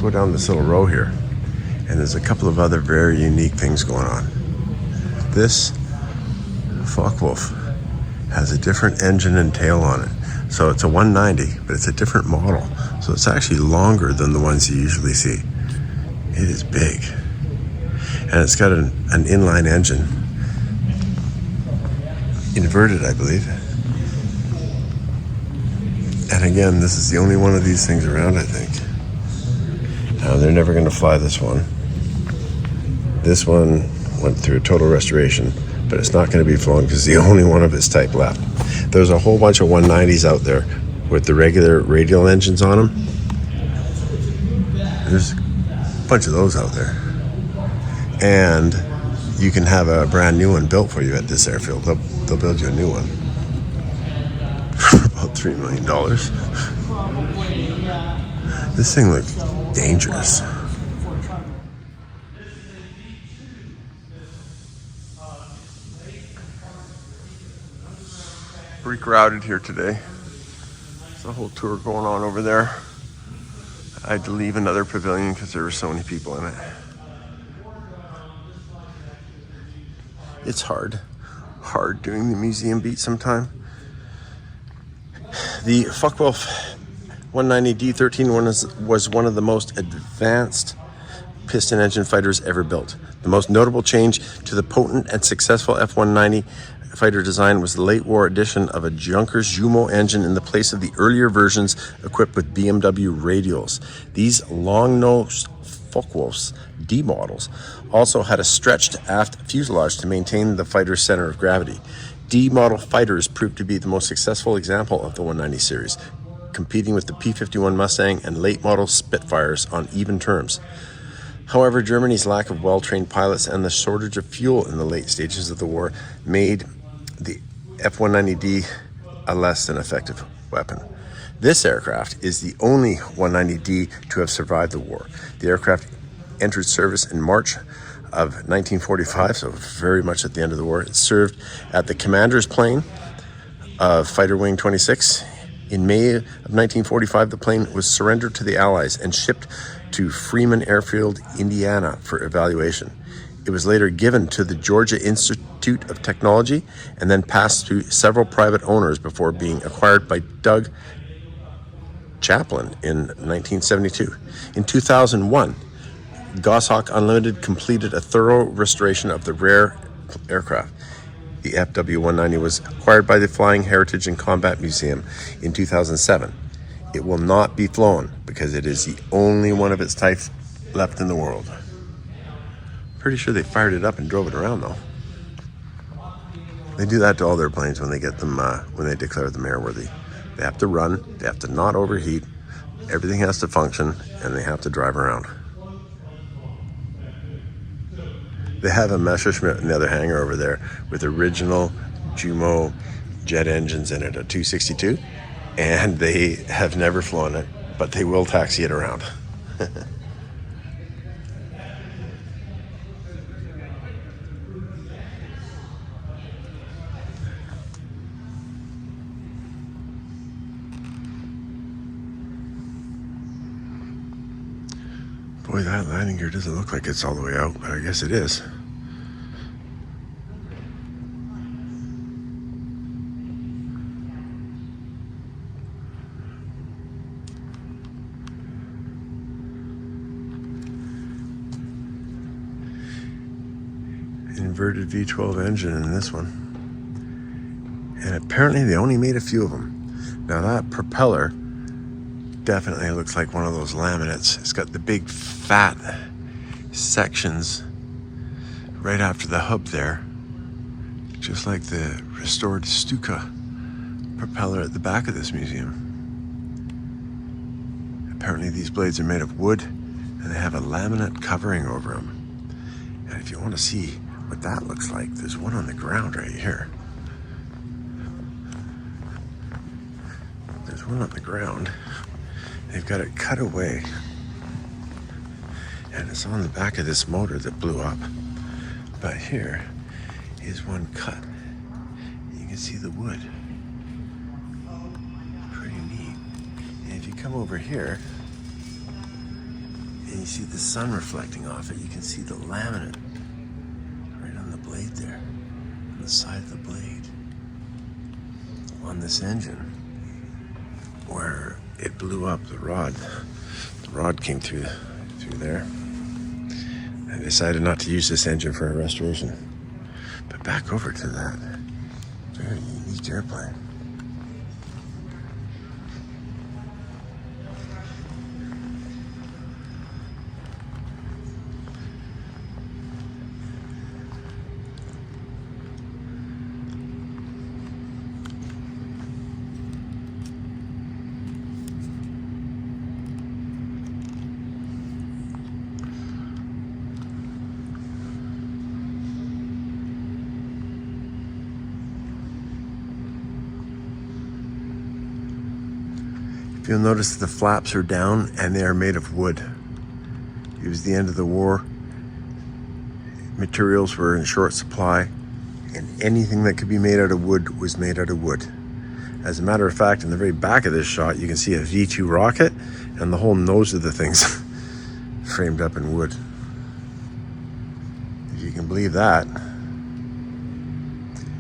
Go down this little row here, and there's a couple of other very unique things going on. This Focke Wulf has a different engine and tail on it. So it's a 190, but it's a different model. So it's actually longer than the ones you usually see. It is big. And it's got an inline engine. Inverted, I believe. And again, this is the only one of these things around, I think. Now, they're never going to fly this one. This one went through a total restoration, but it's not going to be flown because it's the only one of its type left. There's a whole bunch of 190s out there with the regular radial engines on them. There's a bunch of those out there. And you can have a brand new one built for you at this airfield. They'll build you a new one for about $3 million. This thing looks dangerous. Pretty crowded here today. There's a whole tour going on over there. I had to leave another pavilion because there were so many people in it. It's hard doing the museum beat sometime. The Focke Wulf 190D13 was one of the most advanced piston engine fighters ever built. The most notable change to the potent and successful F-190 fighter design was the late war addition of a Junkers Jumo engine in the place of the earlier versions equipped with BMW radials. These long-nosed Focke Wulfs D models also had a stretched aft fuselage to maintain the fighter's center of gravity. D model fighters proved to be the most successful example of the 190 series, competing with the P-51 Mustang and late model Spitfires on even terms. However, Germany's lack of well-trained pilots and the shortage of fuel in the late stages of the war made the F-190D a less than effective weapon. This aircraft is the only 190D to have survived the war. The aircraft entered service in March of 1945, so very much at the end of the war. It served at the commander's plane of Fighter Wing 26. In May of 1945, the plane was surrendered to the Allies and shipped to Freeman Airfield, Indiana for evaluation. It was later given to the Georgia Institute of Technology and then passed through several private owners before being acquired by Doug Chaplin in 1972. In 2001, Goshawk Unlimited completed a thorough restoration of the rare aircraft. The Fw190 was acquired by the Flying Heritage and Combat Museum in 2007. It will not be flown because it is the only one of its type left in the world. Pretty sure they fired it up and drove it around though. They do that to all their planes when they get them, when they declare them airworthy. They have to run, they have to not overheat, everything has to function, and they have to drive around. They have a Messerschmitt in the other hangar over there with original Jumo jet engines in it, a 262, and they have never flown it, but they will taxi it around. Boy, that landing gear doesn't look like it's all the way out, but I guess it is. Inverted V12 engine in this one. And apparently they only made a few of them. Now that propeller definitely looks like one of those laminates. It's got the big fat sections right after the hub there, just like the restored Stuka propeller at the back of this museum. Apparently these blades are made of wood and they have a laminate covering over them. And if you want to see what that looks like, there's one on the ground right here. There's one on the ground. They've got it cut away. And it's on the back of this motor that blew up. But here is one cut. You can see the wood. Pretty neat. And if you come over here, you see the sun reflecting off it. You can see the laminate right on the blade there, on the side of the blade, on this engine, where it blew up the rod. The rod came through there. I decided not to use this engine for a restoration. But back over to that very unique airplane. You'll notice the flaps are down and they are made of wood. It was the end of the war. Materials were in short supply, and anything that could be made out of wood was made out of wood. As a matter of fact, in the very back of this shot, you can see a V2 rocket and the whole nose of the thing's framed up in wood. If you can believe that.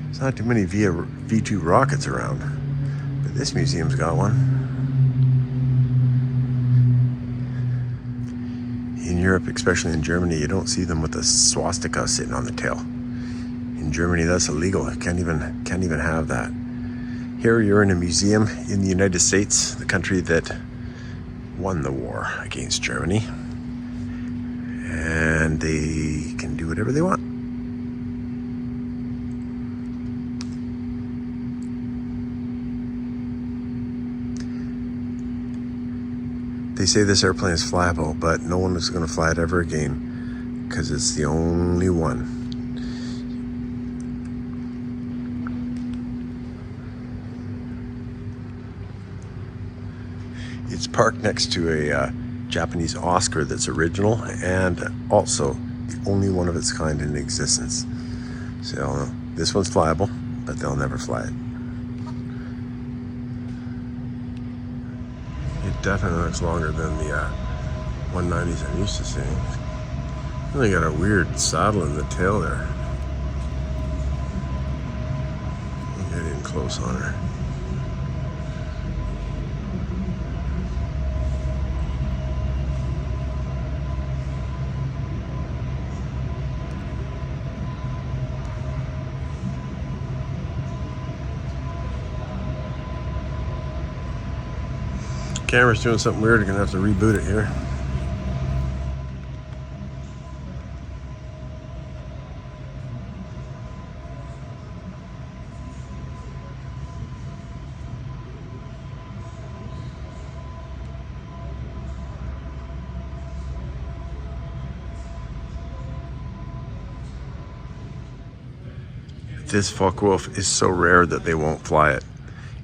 There's not too many V2 rockets around, but this museum's got one. In Europe, especially in Germany, you don't see them with a swastika sitting on the tail. In Germany, that's illegal. You can't even have that. Here you're in a museum in the United States, the country that won the war against Germany. And they can do whatever they want. They say this airplane is flyable, but no one is going to fly it ever again because it's the only one. It's parked next to a Japanese Oscar that's original and also the only one of its kind in existence. So this one's flyable, but they'll never fly it. It definitely looks longer than the 190s I'm used to seeing. Really got a weird saddle in the tail there. I'll get in close on her. Camera's doing something weird. You're gonna have to reboot it here. This Focke Wulf is so rare that they won't fly it.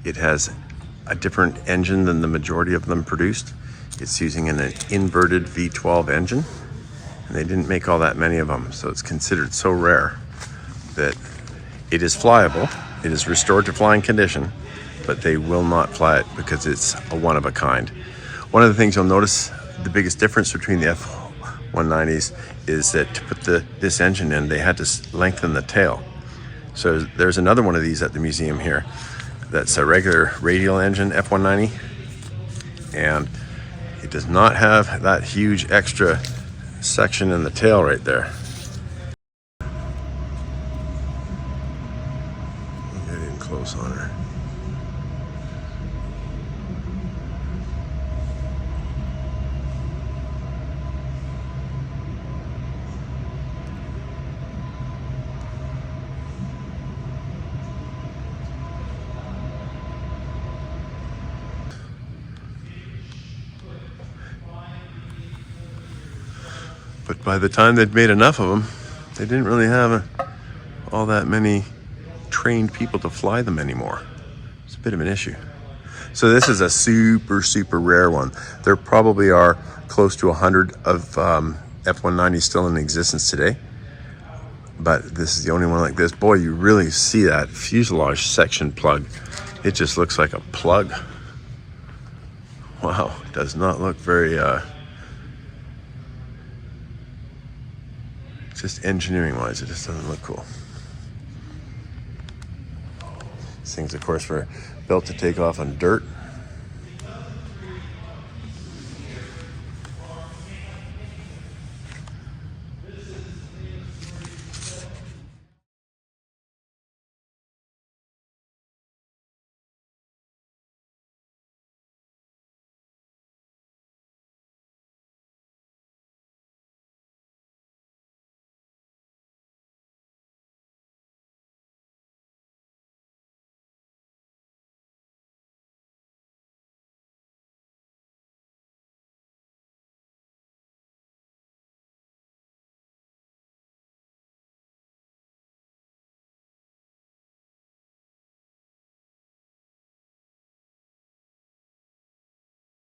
It has a different engine than the majority of them produced. It's using an inverted V12 engine, and they didn't make all that many of them, so it's considered so rare that it is flyable. It is restored to flying condition, but they will not fly it because it's a one of a kind. One of the things you'll notice, the biggest difference between the F190s is that to put this engine in, they had to lengthen the tail. So there's another one of these at the museum here. That's a regular radial engine F190, and it does not have that huge extra section in the tail right there. I'll get in close on her. But by the time they'd made enough of them, they didn't really have all that many trained people to fly them anymore. It's a bit of an issue. So this is a super, super rare one. There probably are close to 100 of F190s still in existence today. But this is the only one like this. Boy, you really see that fuselage section plug. It just looks like a plug. Wow, it does not look very Just engineering wise, it just doesn't look cool. These things, of course, were built to take off on dirt.